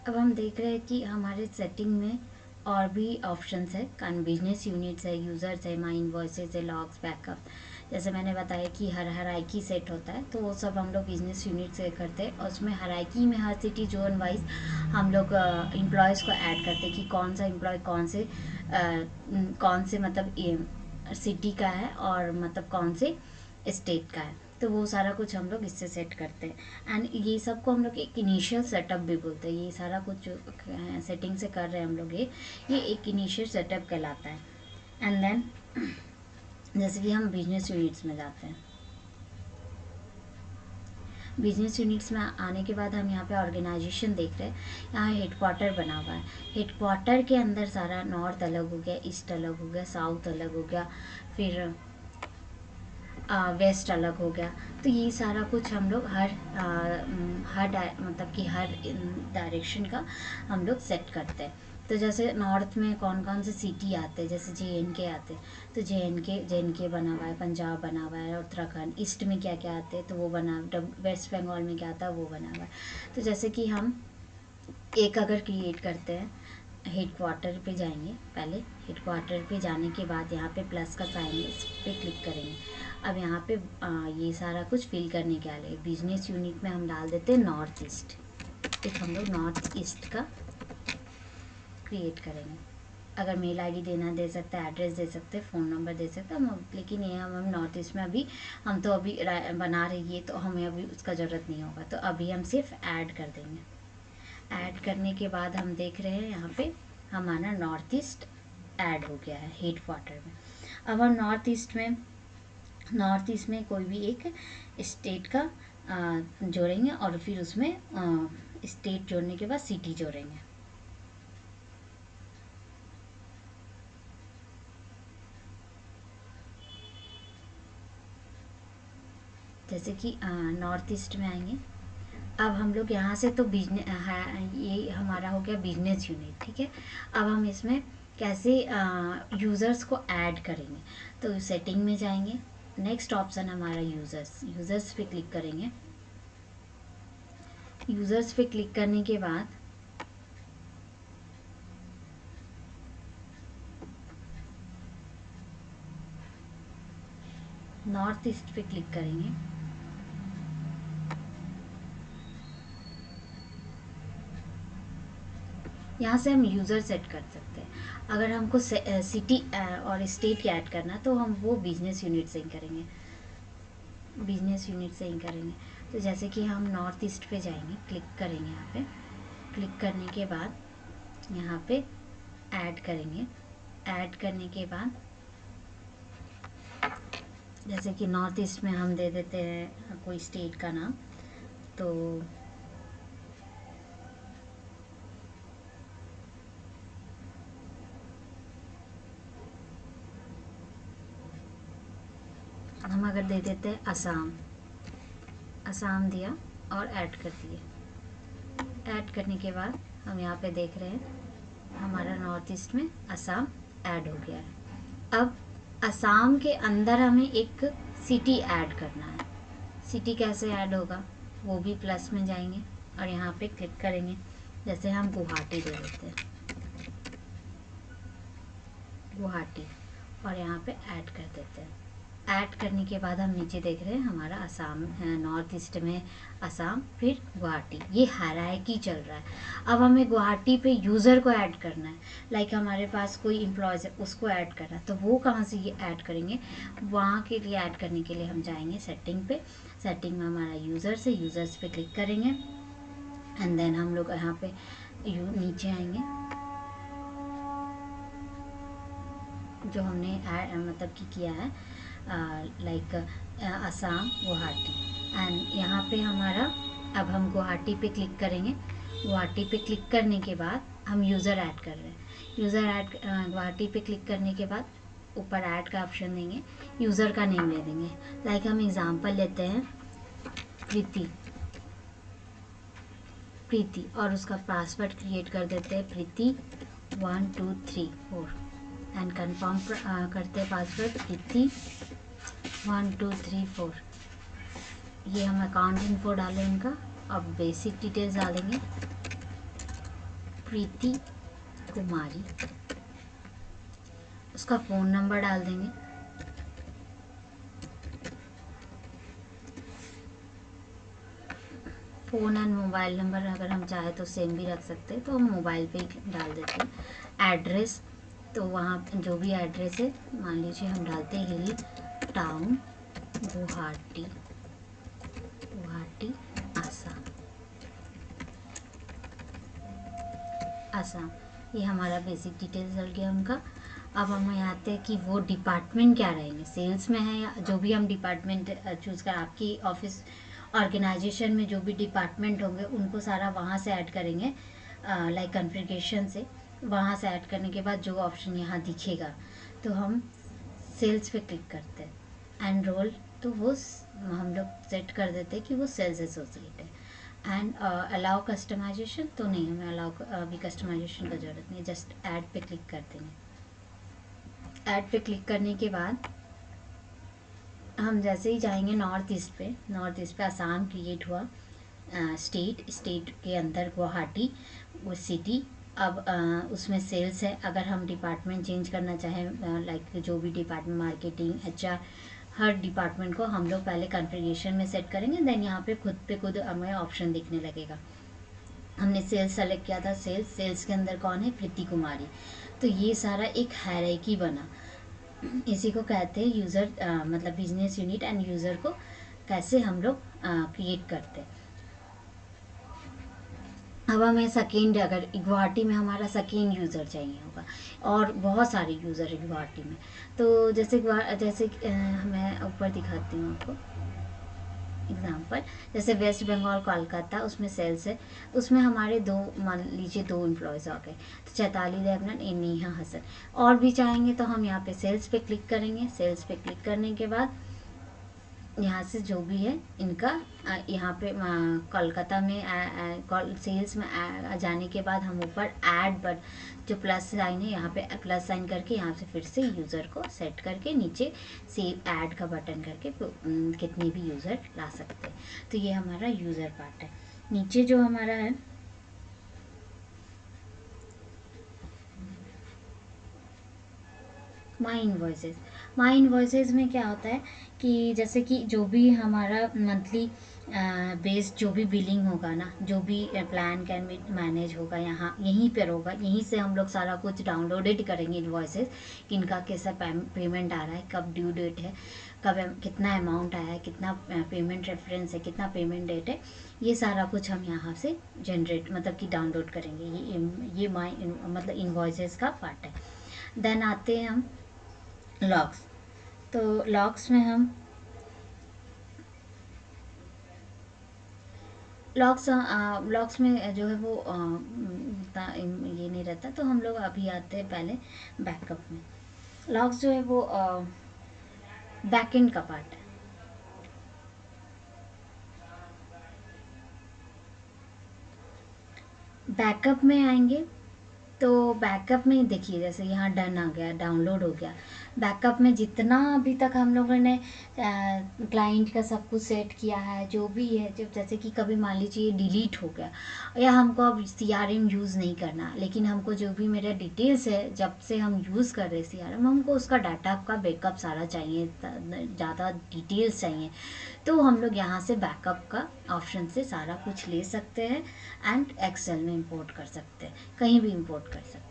अब हम देख रहे हैं कि हमारे सेटिंग में और भी ऑप्शंस है, बिजनेस यूनिट्स है, यूज़र्स है, माई इनवॉइसेस है, लॉग्स, बैकअप। जैसे मैंने बताया कि हर हायरार्की सेट होता है, तो वो सब हम लोग बिजनेस यूनिट से करते हैं। और उसमें हायरार्की में हर सिटी जोन वाइज हम लोग एम्प्लॉयज़ को ऐड करते हैं कि कौन सा एम्प्लॉय कौन से मतलब सिटी का है और मतलब कौन से स्टेट का है। तो वो सारा कुछ हम लोग इससे सेट करते हैं। एंड ये सब को हम लोग एक इनिशियल सेटअप भी बोलते हैं। ये सारा कुछ जो सेटिंग से कर रहे हैं हम लोग, ये एक इनिशियल सेटअप कहलाता है। एंड देन जैसे कि हम बिजनेस यूनिट्स में जाते हैं। बिजनेस यूनिट्स में आने के बाद हम यहाँ पे ऑर्गेनाइजेशन देख रहे हैं। यहाँ हेडक्वार्टर बना हुआ है। हेडक्वार्टर के अंदर सारा नॉर्थ अलग हो गया, ईस्ट अलग हो गया, साउथ अलग हो गया, फिर वेस्ट अलग हो गया। तो ये सारा कुछ हम लोग मतलब कि हर डायरेक्शन का हम लोग सेट करते हैं। तो जैसे नॉर्थ में कौन कौन से सिटी आते हैं, जैसे JNK आते हैं, तो JNK बना हुआ है, पंजाब बना हुआ है, उत्तराखंड। ईस्ट में क्या क्या आते हैं तो वो बना, वेस्ट बंगाल में क्या आता है वो बना हुआ है। तो जैसे कि हम एक अगर क्रिएट करते हैं, हेडक्वार्टर पे जाएंगे। पहले हेडक्वार्टर पे जाने के बाद यहाँ पे प्लस का साइन है, इस पर क्लिक करेंगे। अब यहाँ पे ये सारा कुछ फिल करने के लिए बिजनेस यूनिट में हम डाल देते हैं नॉर्थ ईस्ट। एक हम लोग नॉर्थ ईस्ट का क्रिएट करेंगे। अगर मेल आईडी देना दे सकते हैं, एड्रेस दे सकते हैं, फ़ोन नंबर दे सकते हैं हम, लेकिन ये हम नॉर्थ ईस्ट में अभी हम तो अभी बना रही है, तो हमें अभी उसका ज़रूरत नहीं होगा। तो अभी हम सिर्फ ऐड कर देंगे। ऐड करने के बाद हम देख रहे हैं यहाँ पे हमारा नॉर्थ ईस्ट ऐड हो गया है हेडक्वार्टर में। अब हम नॉर्थ ईस्ट में कोई भी एक स्टेट का जोड़ेंगे और फिर उसमें स्टेट जोड़ने के बाद सिटी जोड़ेंगे। जैसे कि नॉर्थ ईस्ट में आएंगे। अब हम लोग यहाँ से तो बिजनेस, ये हमारा हो गया बिजनेस यूनिट, ठीक है। अब हम इसमें कैसे यूज़र्स को ऐड करेंगे, तो सेटिंग में जाएंगे। नेक्स्ट ऑप्शन हमारा यूज़र्स पे क्लिक करेंगे। यूज़र्स पे क्लिक करने के बाद नॉर्थ ईस्ट पे क्लिक करेंगे। यहाँ से हम यूज़र सेट कर सकते हैं। अगर हमको सिटी और स्टेट ऐड करना तो हम वो बिजनेस यूनिट से ही करेंगे, तो जैसे कि हम नॉर्थ ईस्ट पे जाएंगे, क्लिक करेंगे। यहाँ पे क्लिक करने के बाद यहाँ पे ऐड करेंगे। ऐड करने के बाद जैसे कि नॉर्थ ईस्ट में हम दे देते हैं कोई स्टेट का नाम, तो हम अगर दे देते हैं असम दिया और ऐड कर दिए। ऐड करने के बाद हम यहाँ पे देख रहे हैं हमारा नॉर्थ ईस्ट में असम ऐड हो गया है। अब असम के अंदर हमें एक सिटी ऐड करना है। सिटी कैसे ऐड होगा, वो भी प्लस में जाएंगे और यहाँ पे क्लिक करेंगे। जैसे हम गुवाहाटी दे देते हैं, गुवाहाटी, और यहाँ पे ऐड कर देते हैं। ऐड करने के बाद हम नीचे देख रहे हैं हमारा असम है, नॉर्थ ईस्ट में असम, फिर गुवाहाटी, ये हायरार्की चल रहा है। अब हमें गुवाहाटी पे यूज़र को ऐड करना है। लाइक हमारे पास कोई एम्प्लॉयज़ है, उसको ऐड करना है, तो वो कहाँ से ये ऐड करेंगे, वहाँ के लिए ऐड करने के लिए हम जाएंगे सेटिंग पे। सेटिंग में हमारा यूज़र्स है, यूज़र्स पे क्लिक करेंगे। एंड देन हम लोग यहाँ पे नीचे आएंगे, जो हमने मतलब कि किया है लाइक असम, गुवाहाटी। एंड यहाँ पे हमारा, अब हम गुवाहाटी पे क्लिक करेंगे। गुवाहाटी पे क्लिक करने के बाद हम यूज़र ऐड कर रहे हैं। गुवाहाटी पे क्लिक करने के बाद ऊपर ऐड का ऑप्शन देंगे, यूज़र का नेम ले देंगे। लाइक हम एग्जांपल लेते हैं प्रीति, और उसका पासवर्ड क्रिएट कर देते हैं प्रीति 1 2 3 4 एंड कंफर्म करते हैं पासवर्ड प्रीति 1 2 3 4। ये हम अकाउंट इन्फो डालें इनका। अब बेसिक डिटेल्स डालेंगे, प्रीति कुमारी, उसका फ़ोन नंबर डाल देंगे। फ़ोन एंड मोबाइल नंबर अगर हम चाहे तो सेम भी रख सकते हैं, तो हम मोबाइल पे ही डाल देते हैं। एड्रेस, तो वहाँ जो भी एड्रेस है, मान लीजिए हम डालते हैं हिल टाउन गुवाहाटी, आसाम। ये हमारा बेसिक डिटेल्स डल गया उनका। अब हम यहाँ आते हैं कि वो डिपार्टमेंट क्या रहेंगे, सेल्स में है या जो भी हम डिपार्टमेंट चूज़ कर, आपकी ऑफिस ऑर्गेनाइजेशन में जो भी डिपार्टमेंट होंगे उनको सारा वहाँ से ऐड करेंगे, लाइक कॉन्फ़िगरेशन से। वहाँ से ऐड करने के बाद जो ऑप्शन यहाँ दिखेगा तो हम सेल्स पे क्लिक करते हैं। एंड रोल, तो वो हम लोग सेट कर देते हैं कि वो सेल्स एसोसिएट है। एंड अलाउ कस्टमाइजेशन, तो नहीं, हमें अलाउ अभी कस्टमाइजेशन का ज़रूरत नहीं, जस्ट ऐड पे क्लिक कर देंगे। ऐड पे क्लिक करने के बाद हम जैसे ही जाएंगे नॉर्थ ईस्ट पे आसाम क्रिएट हुआ। स्टेट के अंदर गुवाहाटी वो सिटी। अब उसमें सेल्स है। अगर हम डिपार्टमेंट चेंज करना चाहें, लाइक जो भी डिपार्टमेंट, मार्केटिंग, एचआर, हर डिपार्टमेंट को हम लोग पहले कॉन्फ़िगरेशन में सेट करेंगे, देन यहाँ पे खुद हमें ऑप्शन दिखने लगेगा। हमने सेल्स सेलेक्ट किया था, सेल्स के अंदर कौन है, प्रीति कुमारी। तो ये सारा एक हायरार्की बना। इसी को कहते हैं यूज़र, मतलब बिजनेस यूनिट एंड यूज़र को कैसे हम लोग क्रिएट करते हैं। अब हमें सेकेंड, अगर गुवाहाटी में हमारा सेकेंड यूज़र चाहिए होगा, और बहुत सारे यूज़र है गुवाहाटी में, तो जैसे मैं ऊपर दिखाती हूँ आपको एग्जाम्पल। जैसे वेस्ट बंगाल कोलकाता, उसमें सेल्स है, उसमें हमारे मान लीजिए 2 एम्प्लॉयज़ आ गए, तो चैताली देवनन, नेहा हसन। और भी चाहेंगे तो हम यहाँ पे सेल्स पे क्लिक करेंगे। सेल्स पे क्लिक करने के बाद यहाँ से जो भी है इनका, यहाँ पे कोलकाता में सेल्स में जाने के बाद हम ऊपर ऐड, बट जो प्लस साइन है यहाँ पे प्लस साइन करके यहाँ से फिर से यूज़र को सेट करके नीचे सेव ऐड का बटन करके कितने भी यूज़र ला सकते हैं। तो ये हमारा यूज़र पार्ट है। नीचे जो हमारा है माई इन्वॉइसेस में क्या होता है कि जैसे कि जो भी हमारा मंथली बेस्ड जो भी बिलिंग होगा ना, जो भी प्लान कैन बी मैनेज होगा, यहाँ यहीं पर होगा, यहीं से हम लोग सारा कुछ डाउनलोडेड करेंगे इन्वॉइसेस, किनका कैसा पेमेंट आ रहा है, कब ड्यू डेट है, कब कितना अमाउंट आया है, कितना पेमेंट रेफरेंस है, कितना पेमेंट डेट है, ये सारा कुछ हम यहाँ से जनरेट मतलब कि डाउनलोड करेंगे। ये मतलब इन्वॉइसेस का पार्ट है। देन आते हैं हम लॉग्स। तो लॉग्स में हम लॉग्स में जो है वो ये नहीं रहता, तो हम लोग अभी आते हैं पहले बैकअप में। लॉग्स जो है वो बैकएंड का पार्ट है। बैकअप में आएंगे तो बैकअप में देखिए, जैसे यहाँ डन आ गया, डाउनलोड हो गया। बैकअप में जितना अभी तक हम लोगों ने क्लाइंट का सब कुछ सेट किया है, जो भी है, जब जैसे कि कभी मान लीजिए डिलीट हो गया, या हमको अब CRM यूज़ नहीं करना, लेकिन हमको जो भी मेरा डिटेल्स है जब से हम यूज़ कर रहे हैं CRM, हमको उसका डाटा का बैकअप सारा चाहिए, ज़्यादा डिटेल्स चाहिए, तो हम लोग यहाँ से बैकअप का ऑप्शन से सारा कुछ ले सकते हैं एंड एक्सेल में इंपोर्ट कर सकते हैं, कहीं भी इंपोर्ट कर सकते हैं।